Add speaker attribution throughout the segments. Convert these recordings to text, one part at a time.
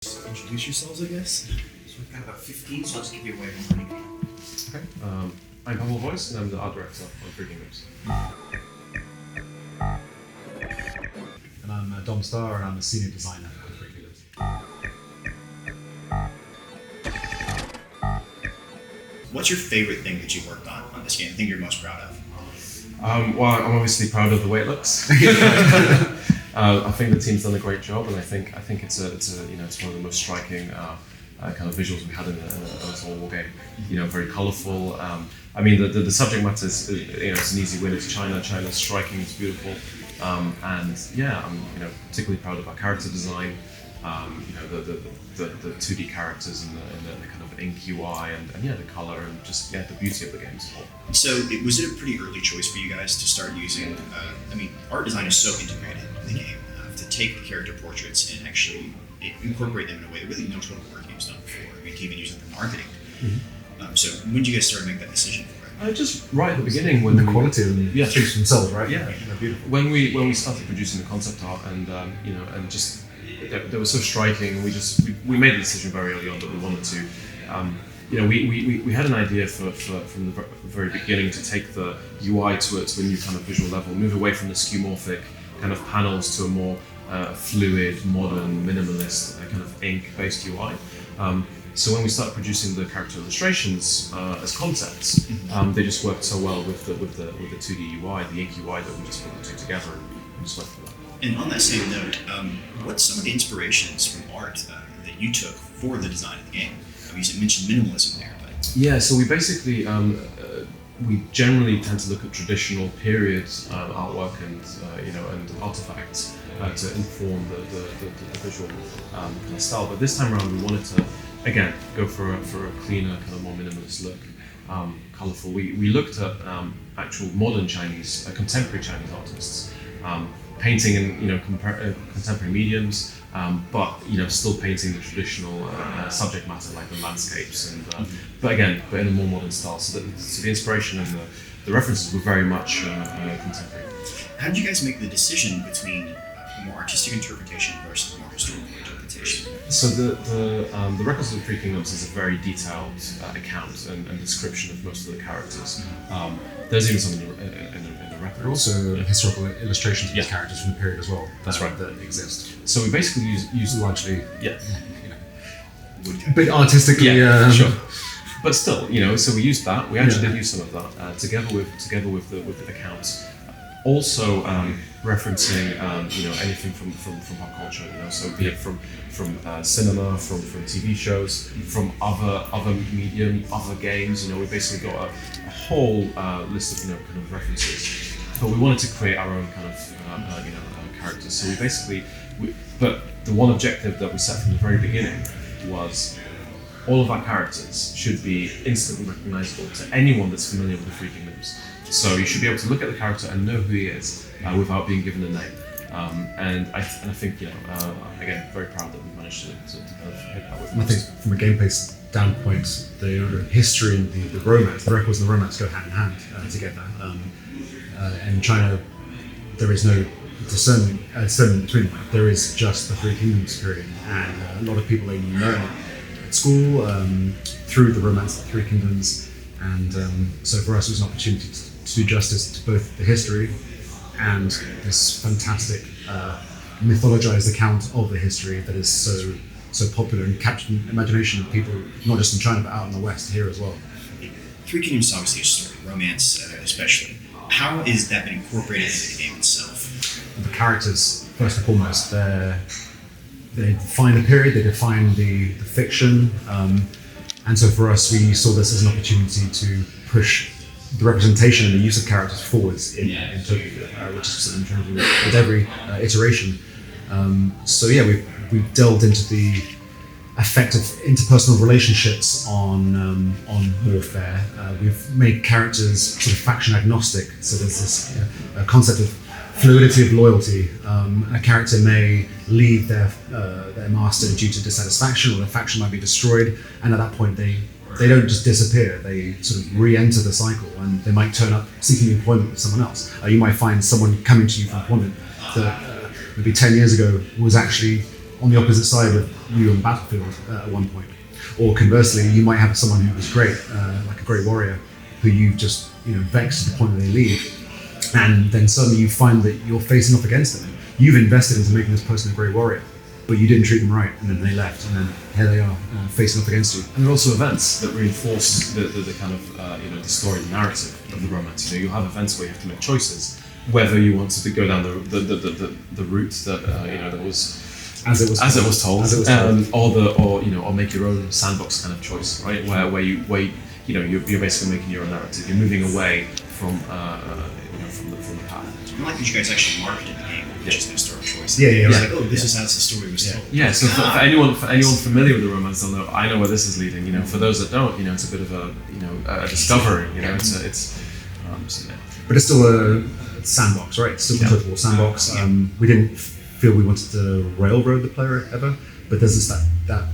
Speaker 1: Introduce yourselves, I guess.
Speaker 2: So we've got about 15, so I'll just give you away one money.
Speaker 3: Okay. I'm Pawel Wojs, and I'm the art director on Three Kingdoms.
Speaker 4: And I'm Starr, and I'm the senior designer at Three Kingdoms.
Speaker 1: What's your favorite thing that you worked on this game? The thing you're most proud of?
Speaker 3: Well, I'm obviously proud of the way it looks. I think the team's done a great job, and I think it's one of the most striking kind of visuals we had in a small war game. Very colourful. I mean, the subject matter is it's an easy win. It's China. China's striking. It's beautiful. And yeah, I'm particularly proud of our character design. The 2D characters and the kind of ink UI and the colour and just the beauty of the game as well.
Speaker 1: So was it a pretty early choice for you guys to start using? Art design is so integrated in the game. To take the character portraits and actually incorporate them in a way that really no total war game's done before. To even use them for marketing. Mm-hmm. So when did you guys start to make that decision for it?
Speaker 3: Just right at the beginning when
Speaker 4: the quality of them speaks for themselves, right?
Speaker 3: Yeah,
Speaker 4: they're beautiful.
Speaker 3: When we started producing the concept art and and just they were so striking, we made the decision very early on that we wanted to. We had an idea from the very beginning to take the UI to a new kind of visual level, move away from the skeuomorphic kind of panels to a more fluid, modern, minimalist kind of ink-based UI. So when we started producing the character illustrations as concepts, they just worked so well with the 2D UI, the ink UI, that we just put the two together and just went for that.
Speaker 1: And on that same note, what's some of the inspirations from art that you took for the design of the game? You mentioned minimalism there, but
Speaker 3: yeah. So we basically we generally tend to look at traditional period artwork and and artifacts to inform the visual kind of style. But this time around, we wanted to again go for a cleaner, kind of more minimalist look, colourful. We looked at actual modern Chinese, contemporary Chinese artists. Painting in contemporary mediums, but still painting the traditional subject matter like the landscapes, and but in a more modern style. So the inspiration and the references were very much contemporary.
Speaker 1: How did you guys make the decision between more artistic interpretation versus more historical interpretation?
Speaker 3: So the Records of the Three Kingdoms is a very detailed account and description of most of the characters. There's even some in the record.
Speaker 4: There are also historical illustrations of these
Speaker 3: Yeah.
Speaker 4: characters from the period as well.
Speaker 3: That's right.
Speaker 4: That exist.
Speaker 3: So we basically use
Speaker 4: Largely,
Speaker 1: Woodcut.
Speaker 4: a bit artistically.
Speaker 3: Sure. But still, so we used that. We actually did use some of that together with the accounts. Also referencing anything from pop culture. So be it from cinema, from TV shows, from other medium, other games. We basically got a whole list of kind of references. But we wanted to create our own kind of characters. So we basically, but the one objective that we set from the very beginning was all of our characters should be instantly recognizable to anyone that's familiar with the Three Kingdoms. So you should be able to look at the character and know who he is without being given a name. And I think again, very proud that we managed to kind of hit that with.
Speaker 4: I think from a gameplay standpoint, the history and the romance, the records and the romance go hand in hand together. In China, there is no discernment between them. There is just the Three Kingdoms period, and a lot of people only learn at school through the romance of the Three Kingdoms. And so for us, it was an opportunity to do justice to both the history and this fantastic mythologized account of the history that is so popular and capturing the imagination of people, not just in China but out in the West here as well.
Speaker 1: Three Kingdoms is obviously a story, romance especially. How has that been incorporated into the game itself?
Speaker 4: The characters, first and foremost, they define the period, they define the fiction, and so for us, we saw this as an opportunity to push the representation and the use of characters forwards in Tokyo, which is something we're trying to do with every iteration. We've delved into the effect of interpersonal relationships on warfare. We've made characters sort of faction agnostic, so there's this concept of fluidity of loyalty. A character may leave their master due to dissatisfaction, or their faction might be destroyed, and at that point they don't just disappear, they sort of re-enter the cycle, and they might turn up seeking employment with someone else. You might find someone coming to you for employment that maybe 10 years ago was actually on the opposite side with you on the battlefield at one point. Or conversely, you might have someone who was great, like a great warrior, who you've just vexed to the point that they leave, and then suddenly you find that you're facing off against them. You've invested into making this person a great warrior, but you didn't treat them right, and then they left, and then here they are facing off against you.
Speaker 3: And there are also events that reinforce the kind of the story, the narrative of the romance. You'll have events where you have to make choices, whether you wanted to go down the route that that was as it was told, or make your own sandbox kind of choice, right? Where you're basically making your own narrative. You're moving away from from the path.
Speaker 1: I like that you guys actually marketed the game, which is no story choice.
Speaker 4: Yeah.
Speaker 1: It was like, oh, this is how the story was told.
Speaker 3: Yeah. So for anyone familiar with the romance, they'll know. I know where this is leading. For those that don't, it's a bit of a discovery.
Speaker 4: But it's still a sandbox, right? It's still a total war sandbox. We didn't feel we wanted to railroad the player ever, but there's this that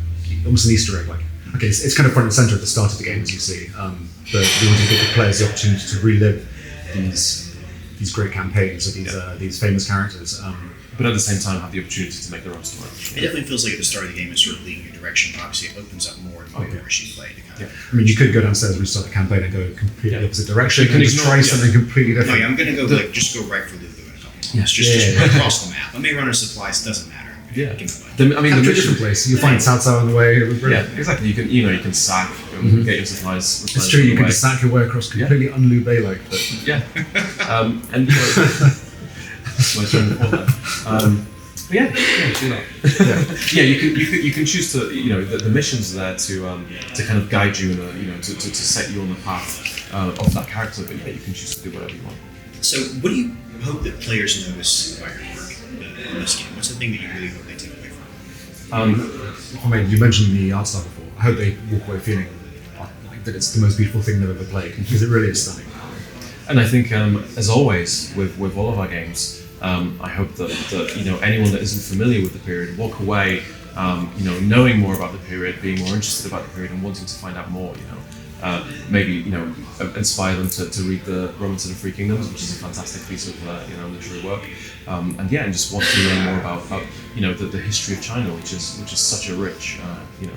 Speaker 4: almost an Easter egg, like. Okay, it's kind of front and center at the start of the game, as you see, but we wanted to give the players the opportunity to relive these great campaigns of these famous characters.
Speaker 3: But at the same time, have the opportunity to make their own story.
Speaker 1: It definitely feels like at the start of the game it's sort of leading you direction. Obviously, it opens up more and more as you play.
Speaker 4: I mean, you could go downstairs and restart the campaign and go completely opposite direction.
Speaker 3: You can
Speaker 4: just try something completely different.
Speaker 1: No, I'm going to go just go right for Lulu in a couple months. Just right across the map. I may run out of supplies, doesn't matter.
Speaker 3: Yeah,
Speaker 4: the different place. You'll find Cao Cao on the way.
Speaker 3: Yeah, exactly. You can sack and get your supplies.
Speaker 4: It's true. You can sack your way across completely unlubed bay-like. But
Speaker 3: yeah, and that's my train of thought. Yeah, do that. Yeah, you can choose to the missions are there to kind of guide you and to set you on the path of that character, but you can choose to do whatever you want.
Speaker 1: So, what do you hope that players notice about your work in this game? What's the thing that you really hope they take away from it?
Speaker 4: You mentioned the art style before. I hope they walk away feeling like that it's the most beautiful thing they've ever played, because it really is stunning.
Speaker 3: And I think, as always, with all of our games, I hope that anyone that isn't familiar with the period walk away, knowing more about the period, being more interested about the period, and wanting to find out more. Maybe inspire them to read the Romance of the Three Kingdoms, which is a fantastic piece of literary work, and just want to learn more about the history of China, which is such a rich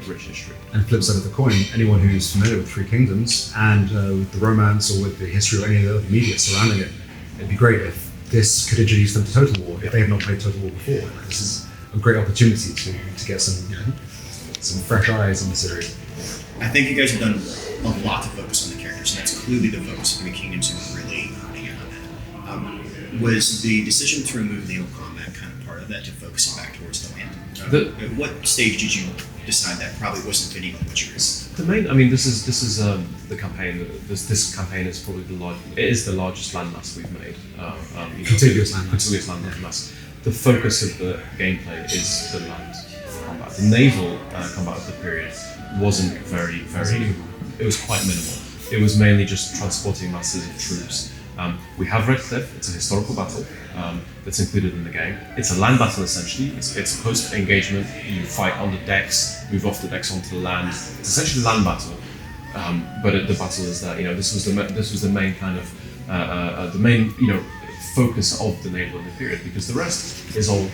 Speaker 3: rich history.
Speaker 4: And flip side of the coin, anyone who's familiar with Three Kingdoms and with the romance or with the history or any of the media surrounding it, it'd be great if this could introduce them to Total War if they have not played Total War before. This is a great opportunity to get some fresh eyes on the series.
Speaker 1: I think you guys have done a lot to focus on the characters, and that's clearly the focus of the Kingdoms who really honing in on that. Was the decision to remove naval combat kind of part of that, to focus it back towards the land? At what stage did you decide that probably wasn't fitting with what you were?
Speaker 3: The main, I mean, this is the campaign. This campaign is probably the largest landmass we've made.
Speaker 4: Contiguous
Speaker 3: landmass. The focus of the gameplay is the land combat. The naval combat of the period wasn't very. It was quite minimal. It was mainly just transporting masses of troops. We have Red Cliff. It's a historical battle that's included in the game. It's a land battle essentially. It's post-engagement. You fight on the decks, move off the decks onto the land. It's essentially a land battle, but the battle is there. This was the main kind of the main focus of the naval in the period, because the rest is all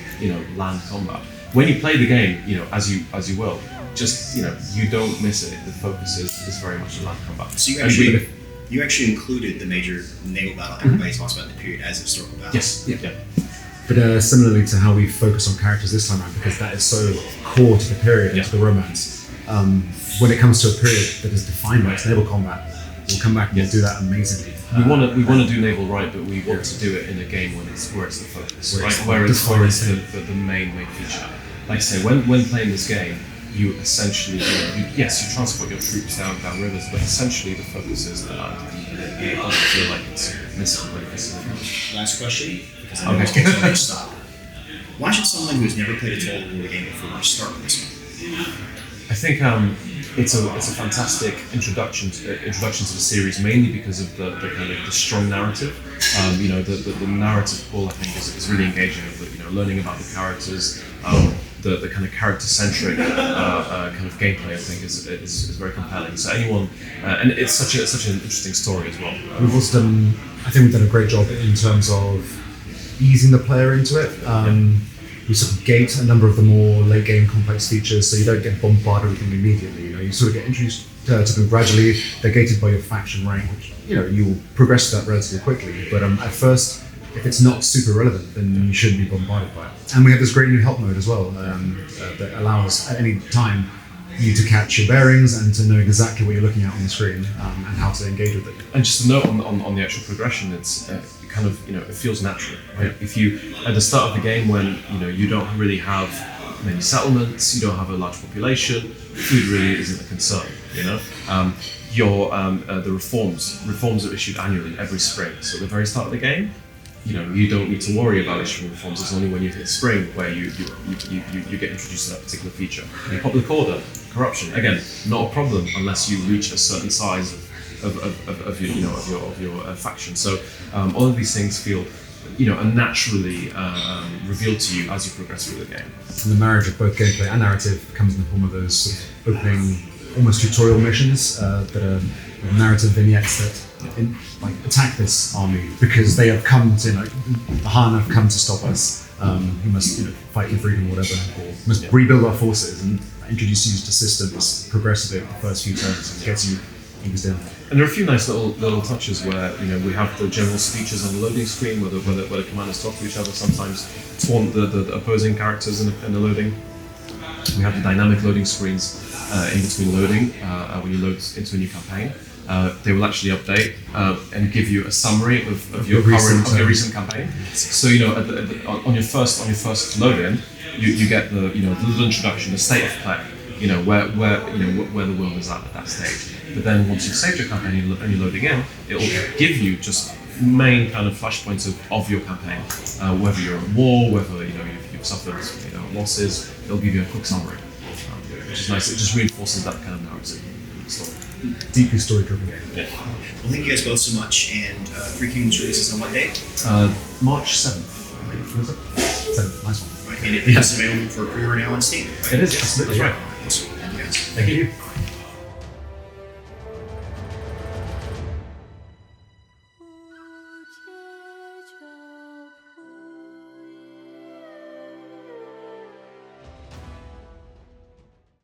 Speaker 3: land combat. When you play the game, as you will, just you don't miss it. The focus is very much the land combat.
Speaker 1: So you actually included the major naval battle everybody talks about in the period as a historical battle.
Speaker 3: Yes. Yeah.
Speaker 4: But similarly to how we focus on characters this time around, because that is so core to the period and to the romance, when it comes to a period that is defined by its naval combat, we'll come back and we'll do that amazingly.
Speaker 3: We want to do naval right, but we want to do it in a game where it's the focus, where it's the main feature. Like I say, when playing this game, you essentially, you transport your troops down rivers, but essentially the focus is the land. It doesn't feel like it's missing when it's
Speaker 1: Last question, because I know it's going to stop. Why should someone who's never played a Total War game before start with this one?
Speaker 3: I think it's a fantastic introduction to the series, mainly because of the kind of the strong narrative. The narrative pull, I think, is really engaging. Learning about the characters. The kind of character-centric kind of gameplay, I think, is very compelling. So anyone, and it's such an interesting story as well.
Speaker 4: We've also done a great job in terms of easing the player into it. we sort of gate a number of the more late game complex features, so you don't get bombarded with them immediately. You sort of get introduced to them gradually. They're gated by your faction rank, which you'll progress to that relatively quickly. But at first, if it's not super relevant, then you shouldn't be bombarded by it. And we have this great new help mode as well that allows at any time you to catch your bearings and to know exactly what you're looking at on the screen and how to engage with it.
Speaker 3: And just a note on the actual progression, it's kind of it feels natural, right? If you at the start of the game when you don't really have many settlements, you don't have a large population, food really isn't a concern. The reforms are issued annually every spring. So at the very start of the game, you don't need to worry about issuing reforms. It's only when you hit spring where you get introduced to that particular feature. Public order, corruption, again, not a problem unless you reach a certain size of your faction. So all of these things feel are naturally revealed to you as you progress through the game.
Speaker 4: And the marriage of both gameplay and narrative comes in the form of those sort of opening, almost tutorial missions that are narrative vignettes that attack this army because they have come to, the Han have come to stop us. We must fight for freedom or whatever, or must rebuild our forces, and introduce you to systems progressively the first few turns and gets you eased in.
Speaker 3: And there are a few nice little touches where we have the general speeches on the loading screen where the commanders talk to each other, sometimes taunt the opposing characters in the loading. We have the dynamic loading screens in between loading when you load into a new campaign. They will actually update and give you a summary of your recent campaign. So on your first load-in, you get the the little introduction, the state of play, where the world is at that stage. But then once you've saved your campaign and you're loading in, it will give you just main kind of flashpoints of your campaign, whether you're at war, whether you've suffered losses. It'll give you a quick summary, which is nice. It just reinforces that kind of narrative story.
Speaker 4: Deeply story-driven game.
Speaker 3: Yeah.
Speaker 1: Well, thank you guys both so much. And Three Kingdoms releases on what day?
Speaker 3: March 7th.
Speaker 4: 7th, nice one.
Speaker 1: Right, and it is available for pre-order now on Steam.
Speaker 3: It is, absolutely.
Speaker 1: Right. Awesome. Thank you guys.
Speaker 3: Thank you.